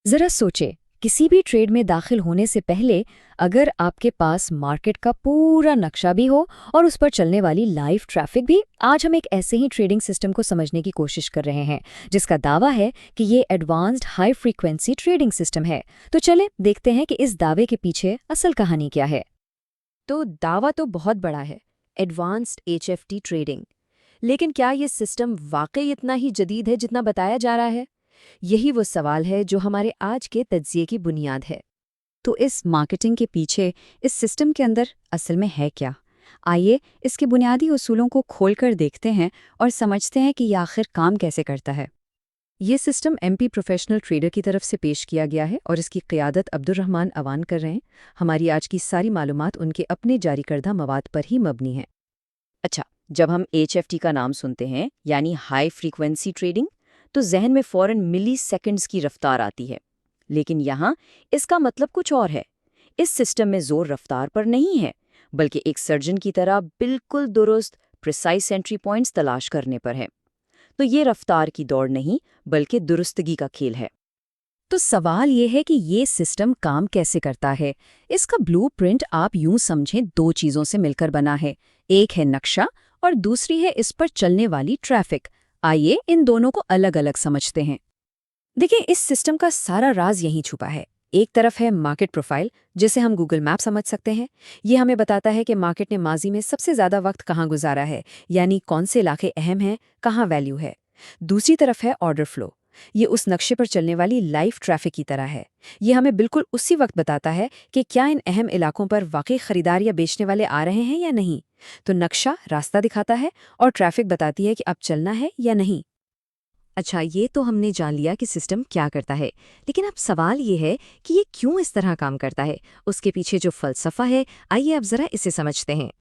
ज़रा सोचें, किसी भी ट्रेड में दाखिल होने से पहले अगर आपके पास मार्केट का पूरा नक्शा भी हो और उस पर चलने वाली लाइव ट्रैफिक भी। आज हम एक ऐसे ही ट्रेडिंग सिस्टम को समझने की कोशिश कर रहे हैं जिसका दावा है कि ये advanced high frequency trading system है। तो चले देखते हैं कि इस दावे के पीछे असल कहानी क्या है। तो दावा तो बहुत बड़ा है, एडवांस्ड HFT ट्रेडिंग। लेकिन क्या ये सिस्टम वाकई इतना ही जदीद है जितना बताया जा रहा है? यही वो सवाल है जो हमारे आज के तज्जिए की बुनियाद है। तो इस मार्केटिंग के पीछे, इस सिस्टम के अंदर असल में है क्या? आइए इसके बुनियादी उसूलों को खोलकर देखते हैं और समझते हैं कि ये आखिर काम कैसे करता है। ये सिस्टम MP प्रोफेशनल ट्रेडर की तरफ से पेश किया गया है और इसकी क़ियादत अब्दुर्रहमान अवान कर रहे हैं। हमारी आज की सारी मालूमात उनके अपने जारी करदा मवाद पर ही मबनी है। अच्छा, जब हम HFT का नाम सुनते हैं, यानी हाई फ्रीक्वेंसी ट्रेडिंग, तो जहन में फ़ौरन मिली सेकेंड्स की रफ्तार आती है। लेकिन यहाँ इसका मतलब कुछ और है। इस सिस्टम में जोर रफ्तार पर नहीं है, बल्कि एक सर्जन की तरह बिल्कुल दुरुस्त प्रिसाइज एंट्री पॉइंट्स तलाश करने पर है। तो ये रफ्तार की दौड़ नहीं, बल्कि दुरुस्तगी का खेल है। तो सवाल ये है कि ये सिस्टम काम कैसे करता है। इसका ब्लूप्रिंट आप यूं समझें दो चीज़ों से मिलकर बना है। एक है नक्शा और दूसरी है इस पर चलने वाली ट्रैफिक। आइए इन दोनों को अलग अलग समझते हैं। देखिए, इस सिस्टम का सारा राज यहीं छुपा है। एक तरफ है मार्केट प्रोफाइल, जिसे हम गूगल मैप समझ सकते हैं। ये हमें बताता है कि मार्केट ने माजी में सबसे ज़्यादा वक्त कहाँ गुजारा है, यानी कौन से इलाके अहम हैं, कहाँ वैल्यू है। दूसरी तरफ है ऑर्डर फ्लो। ये उस नक्शे पर चलने वाली लाइव ट्रैफिक की तरह है। ये हमें बिल्कुल उसी वक्त बताता है कि क्या इन अहम इलाकों पर वाकई खरीदार या बेचने वाले आ रहे हैं या नहीं। तो नक्शा रास्ता दिखाता है और ट्रैफिक बताती है कि अब चलना है या नहीं। अच्छा, ये तो हमने जान लिया कि सिस्टम क्या करता है, लेकिन अब सवाल ये है कि ये क्यों इस तरह काम करता है। उसके पीछे जो फलसफा है, आइए अब जरा इसे समझते हैं।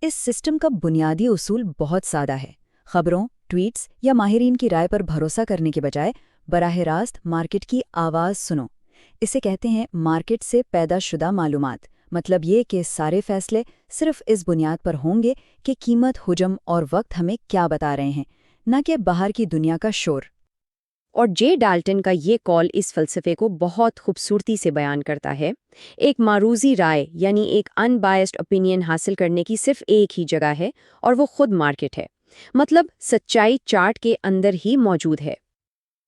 इस सिस्टम का बुनियादी उसूल बहुत सादा है। खबरों, ट्वीट्स या माहिरीन की राय पर भरोसा करने के बजाय बराह रास्त मार्केट की आवाज़ सुनो। इसे कहते हैं मार्केट से पैदा शुदा मालूमात। मतलब ये कि सारे फैसले सिर्फ इस बुनियाद पर होंगे कि कीमत, हुजम और वक्त हमें क्या बता रहे हैं, न कि बाहर की दुनिया का शोर। और जे डाल्टन का ये कॉल इस फलसफे को बहुत खूबसूरती से बयान करता है। एक मारूजी राय, यानी एक अनबायस्ड ओपिनियन हासिल करने की सिर्फ एक ही जगह है, और वो खुद मार्केट है। मतलब सच्चाई चार्ट के अंदर ही मौजूद है।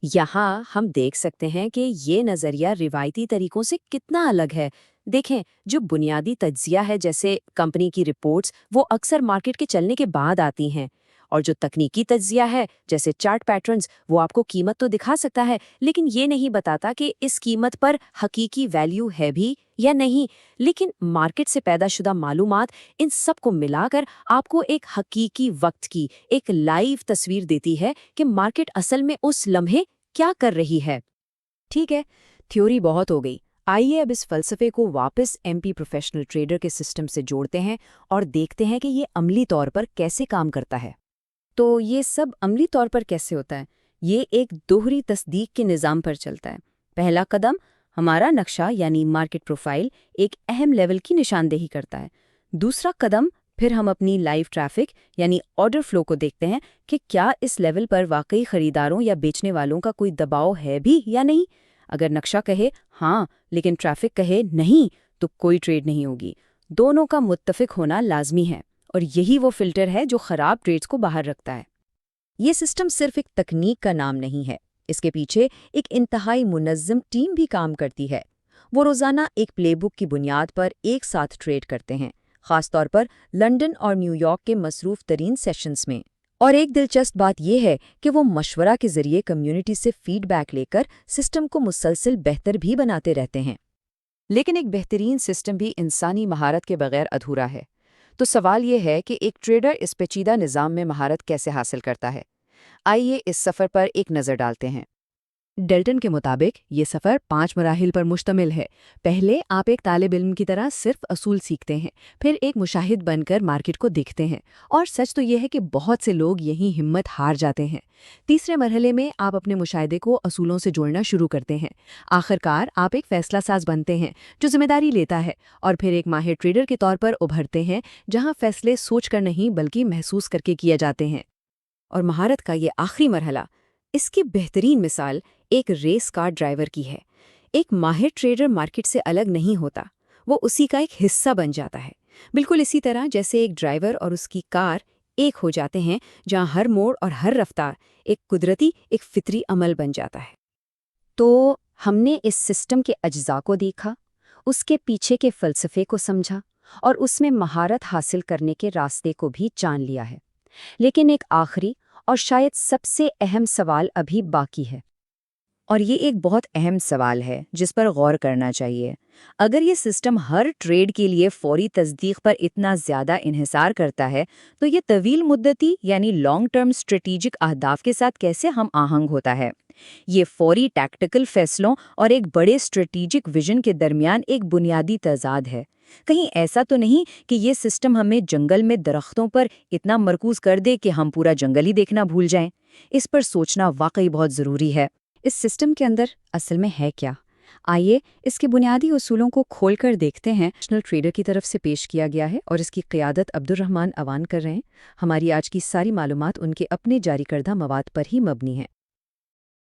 यहाँ हम देख सकते हैं कि ये नज़रिया रिवायती तरीकों से कितना अलग है। देखें, जो बुनियादी तज्जिया है, जैसे कंपनी की रिपोर्ट्स, वो अक्सर मार्केट के चलने के बाद आती हैं। और जो तकनीकी तज्जिया है, जैसे चार्ट पैटर्न्स, वो आपको कीमत तो दिखा सकता है, लेकिन ये नहीं बताता कि इस कीमत पर हकीकी वैल्यू है भी या नहीं। लेकिन मार्केट से पैदाशुदा मालूमात, इन सब को मिलाकर आपको एक हकीकी वक्त की, एक लाइव तस्वीर देती है कि मार्केट असल में उस लम्हे क्या कर रही है। ठीक है, थ्योरी बहुत हो गई। आइए अब इस फलसफे को वापस MP प्रोफेशनल ट्रेडर के सिस्टम से जोड़ते हैं और देखते हैं कि ये अमली तौर पर कैसे काम करता है। तो ये सब अमली तौर पर कैसे होता है? ये एक दोहरी तस्दीक के निज़ाम पर चलता है। पहला कदम, हमारा नक्शा यानी मार्केट प्रोफाइल एक अहम लेवल की निशानदेही करता है। दूसरा कदम, फिर हम अपनी लाइव ट्रैफिक यानी ऑर्डर फ्लो को देखते हैं कि क्या इस लेवल पर वाकई खरीदारों या बेचने वालों का कोई दबाव है भी या नहीं। अगर नक्शा कहे हाँ, लेकिन ट्रैफिक कहे नहीं, तो कोई ट्रेड नहीं होगी। दोनों का मुत्तफिक होना लाजमी है, और यही वो फिल्टर है जो खराब ट्रेड्स को बाहर रखता है। ये सिस्टम सिर्फ एक तकनीक का नाम नहीं है, इसके पीछे एक इंतहाई मुनज़्ज़म टीम भी काम करती है। वो रोज़ाना एक प्लेबुक की बुनियाद पर एक साथ ट्रेड करते हैं, ख़ासतौर पर लंदन और न्यूयॉर्क के मसरूफ़ तरीन सेशंस में। और एक दिलचस्प बात यह है कि वो मशवरा के ज़रिए कम्युनिटी से फीडबैक लेकर सिस्टम को मुसलसल बेहतर भी बनाते रहते हैं। लेकिन एक बेहतरीन सिस्टम भी इंसानी महारत के बगैर अधूरा है। तो सवाल ये है कि एक ट्रेडर इस पेचीदा निज़ाम में महारत कैसे हासिल करता है। आइए इस सफ़र पर एक नज़र डालते हैं। डेल्टन के मुताबिक ये सफ़र 5 मराहिल पर मुश्तमिल है। पहले आप एक तालिब इल्म की तरह सिर्फ असूल सीखते हैं, फिर एक मुशाहिद बनकर मार्केट को देखते हैं, और सच तो ये है कि बहुत से लोग यहीं हिम्मत हार जाते हैं। तीसरे मरहले में आप अपने मुशाहिदे को असूलों से जोड़ना शुरू करते हैं। आखिरकार आप एक फैसला साज बनते हैं जो जिम्मेदारी लेता है, और फिर एक माहिर ट्रेडर के तौर पर उभरते हैं, जहाँ फैसले सोच कर नहीं बल्कि महसूस करके किए जाते हैं। और महारत का ये आखिरी मरहला, اس کی بہترین مثال ایک ریس کار ڈرائیور کی ہے۔ ایک ماہر ٹریڈر مارکیٹ سے الگ نہیں ہوتا، وہ اسی کا ایک حصہ بن جاتا ہے، بالکل اسی طرح جیسے ایک ڈرائیور اور اس کی کار ایک ہو جاتے ہیں، جہاں ہر موڑ اور ہر رفتار ایک قدرتی، ایک فطری عمل بن جاتا ہے۔ تو ہم نے اس سسٹم کے اجزاء کو دیکھا، اس کے پیچھے کے فلسفے کو سمجھا اور اس میں مہارت حاصل کرنے کے راستے کو بھی جان لیا ہے۔ لیکن ایک آخری اور شاید سب سے اہم سوال ابھی باقی ہے۔ اور یہ ایک بہت اہم سوال ہے جس پر غور کرنا چاہیے۔ اگر یہ سسٹم ہر ٹریڈ کے لیے فوری تصدیق پر اتنا زیادہ انحصار کرتا ہے تو یہ طویل مدتی یعنی لانگ ٹرم اسٹریٹجک اہداف کے ساتھ کیسے ہم آہنگ ہوتا ہے؟ یہ فوری ٹیکٹیکل فیصلوں اور ایک بڑے اسٹریٹجک ویژن کے درمیان ایک بنیادی تضاد ہے۔ کہیں ایسا تو نہیں کہ یہ سسٹم ہمیں جنگل میں درختوں پر اتنا مرکوز کر دے کہ ہم پورا جنگل ہی دیکھنا بھول جائیں؟ اس پر سوچنا واقعی بہت ضروری ہے۔ اس سسٹم کے اندر اصل میں ہے کیا؟ آئیے اس کے بنیادی اصولوں کو کھول کر دیکھتے ہیں۔ نیشنل ٹریڈر کی طرف سے پیش کیا گیا ہے اور اس کی قیادت عبدالرحمن اوان کر رہے ہیں۔ ہماری آج کی ساری معلومات ان کے اپنے جاری کردہ مواد پر ہی مبنی ہیں۔